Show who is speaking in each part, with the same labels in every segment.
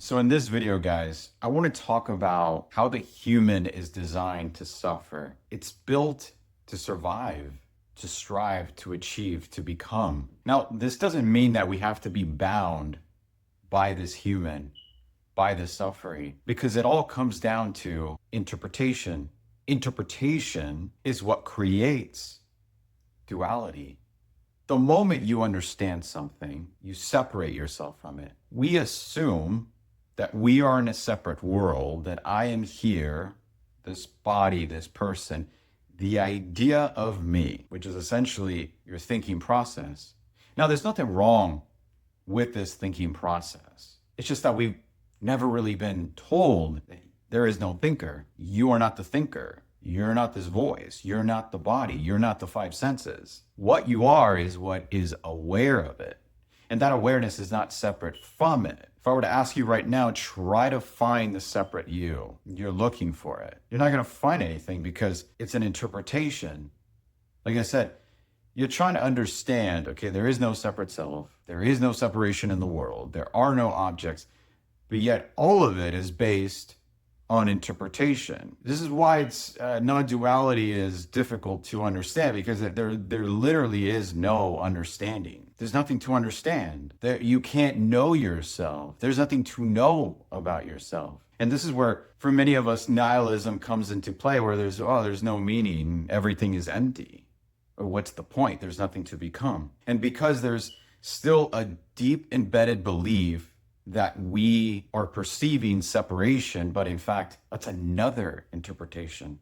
Speaker 1: So in this video, guys, I want to talk about how the human is designed to suffer. It's built to survive, to strive, to achieve, to become. Now, this doesn't mean that we have to be bound by this human, by this suffering, because it all comes down to interpretation. Interpretation is what creates duality. The moment you understand something, you separate yourself from it. We assume that we are in a separate world, that I am here, this body, this person, the idea of me, which is essentially your thinking process. Now, there's nothing wrong with this thinking process. It's just that we've never really been told that there is no thinker. You are not the thinker. You're not this voice. You're not the body. You're not the five senses. What you are is what is aware of it. And that awareness is not separate from it. If I were to ask you right now, try to find the separate you. You're looking for it. You're not going to find anything because it's an interpretation. Like I said, you're trying to understand, okay, there is no separate self. There is no separation in the world. There are no objects. But yet all of it is based on interpretation. This is why it's non-duality is difficult to understand, because there literally is no understanding. There's nothing to understand. You can't know yourself. There's nothing to know about yourself. And this is where, for many of us, nihilism comes into play, where there's no meaning. Everything is empty. Or what's the point? There's nothing to become. And because there's still a deep embedded belief that we are perceiving separation, but in fact, that's another interpretation.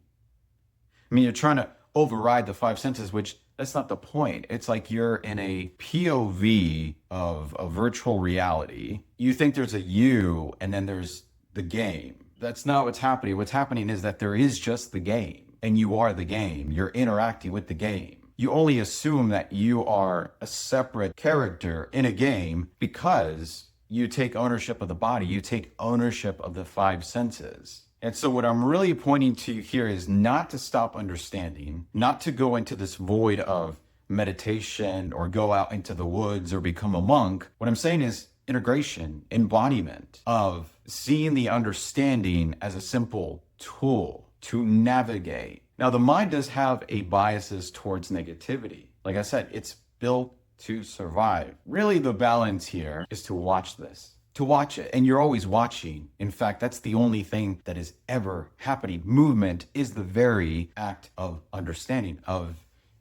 Speaker 1: I mean, you're trying to override the five senses, which that's not the point. It's like you're in a POV of a virtual reality. You think there's a you, and then there's the game. That's not what's happening. What's happening is that there is just the game, and you are the game. You're interacting with the game. You only assume that you are a separate character in a game because you take ownership of the body, you take ownership of the five senses. And so what I'm really pointing to here is not to stop understanding, not to go into this void of meditation or go out into the woods or become a monk. What I'm saying is integration, embodiment of seeing the understanding as a simple tool to navigate. Now, the mind does have a biases towards negativity. Like I said, it's built to survive. Really, the balance here is to watch this, to watch it. And you're always watching. In fact, that's the only thing that is ever happening. Movement is the very act of understanding, of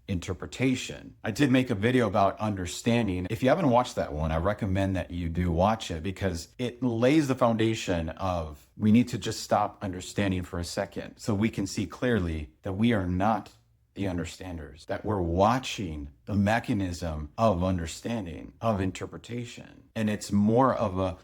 Speaker 1: interpretation. I did make a video about understanding. If you haven't watched that one, I recommend that you do watch it, because it lays the foundation of we need to just stop understanding for a second so we can see clearly that we are not the understanders, that we're watching the mechanism of understanding, of interpretation. And it's more of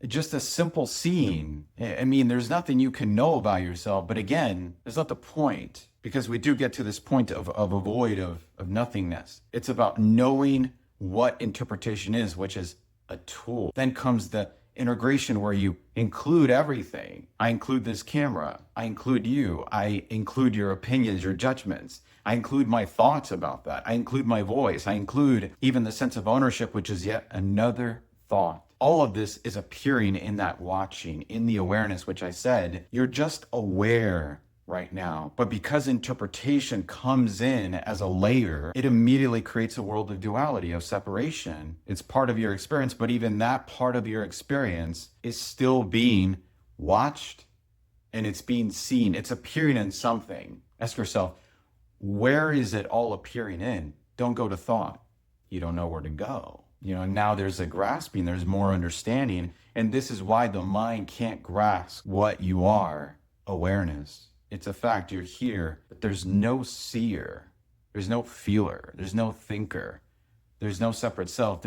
Speaker 1: just a simple seeing. I mean, there's nothing you can know about yourself, but again, that's not the point, because we do get to this point of a void of nothingness. It's about knowing what interpretation is, which is a tool. Then comes the integration, where you include everything. I include this camera. I include you. I include your opinions, your judgments. I include my thoughts about that. I include my voice. I include even the sense of ownership, which is yet another thought. All of this is appearing in that watching, in the awareness, which I said, you're just aware right now. But because interpretation comes in as a layer, it immediately creates a world of duality, of separation. It's part of your experience, but even that part of your experience is still being watched and it's being seen. It's appearing in something. Ask yourself, where is it all appearing in? Don't go to thought. You don't know where to go. Now there's a grasping, there's more understanding. And this is why the mind can't grasp what you are, awareness. It's a fact, you're here, but there's no seer, there's no feeler, there's no thinker, there's no separate self,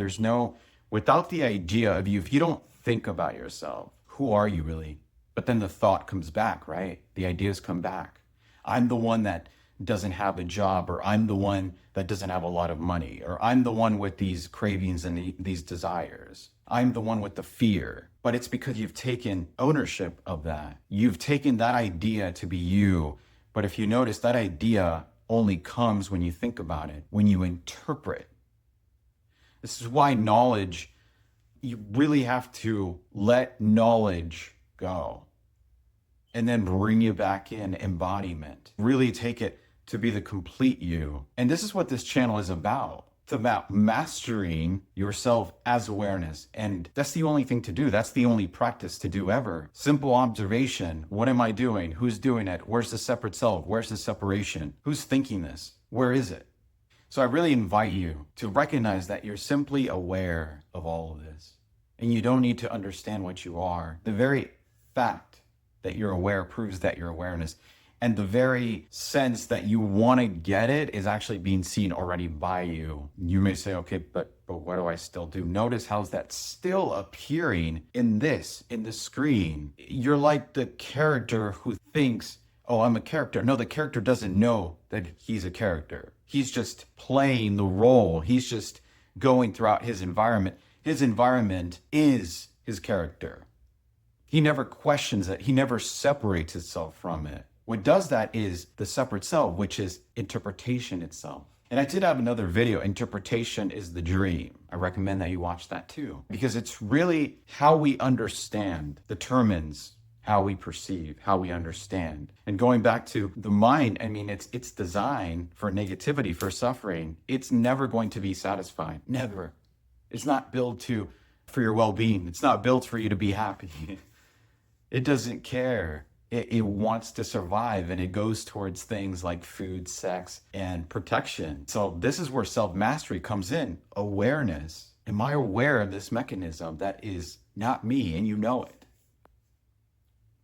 Speaker 1: without the idea of you, if you don't think about yourself, who are you really? But then the thought comes back, right? The ideas come back. I'm the one that doesn't have a job, or I'm the one that doesn't have a lot of money, or I'm the one with these cravings and these desires. I'm the one with the fear. But it's because you've taken ownership of that. You've taken that idea to be you. But if you notice, that idea only comes when you think about it, when you interpret. This is why knowledge you really have to let knowledge go and then bring you back in embodiment. Really take it to be the complete you. And this is what this channel is about. It's about mastering yourself as awareness. And that's the only thing to do. That's the only practice to do ever. Simple observation. What am I doing? Who's doing it? Where's the separate self? Where's the separation? Who's thinking this? Where is it? So I really invite you to recognize that you're simply aware of all of this. And you don't need to understand what you are. The very fact that you're aware proves that you're awareness. And the very sense that you want to get it is actually being seen already by you. You may say, okay, but what do I still do? Notice how's that still appearing in the screen. You're like the character who thinks, oh, I'm a character. No, the character doesn't know that he's a character. He's just playing the role. He's just going throughout his environment. His environment is his character. He never questions it. He never separates himself from it. What does that is the separate self, which is interpretation itself. And I did have another video, Interpretation is the Dream. I recommend that you watch that too, because it's really how we understand determines how we perceive, how we understand. And going back to the mind, I mean, it's designed for negativity, for suffering. It's never going to be satisfied. Never. It's not built for your well-being. It's not built for you to be happy. It doesn't care. It wants to survive, and it goes towards things like food, sex, and protection. So this is where self-mastery comes in. Awareness. Am I aware of this mechanism that is not me, and you know it?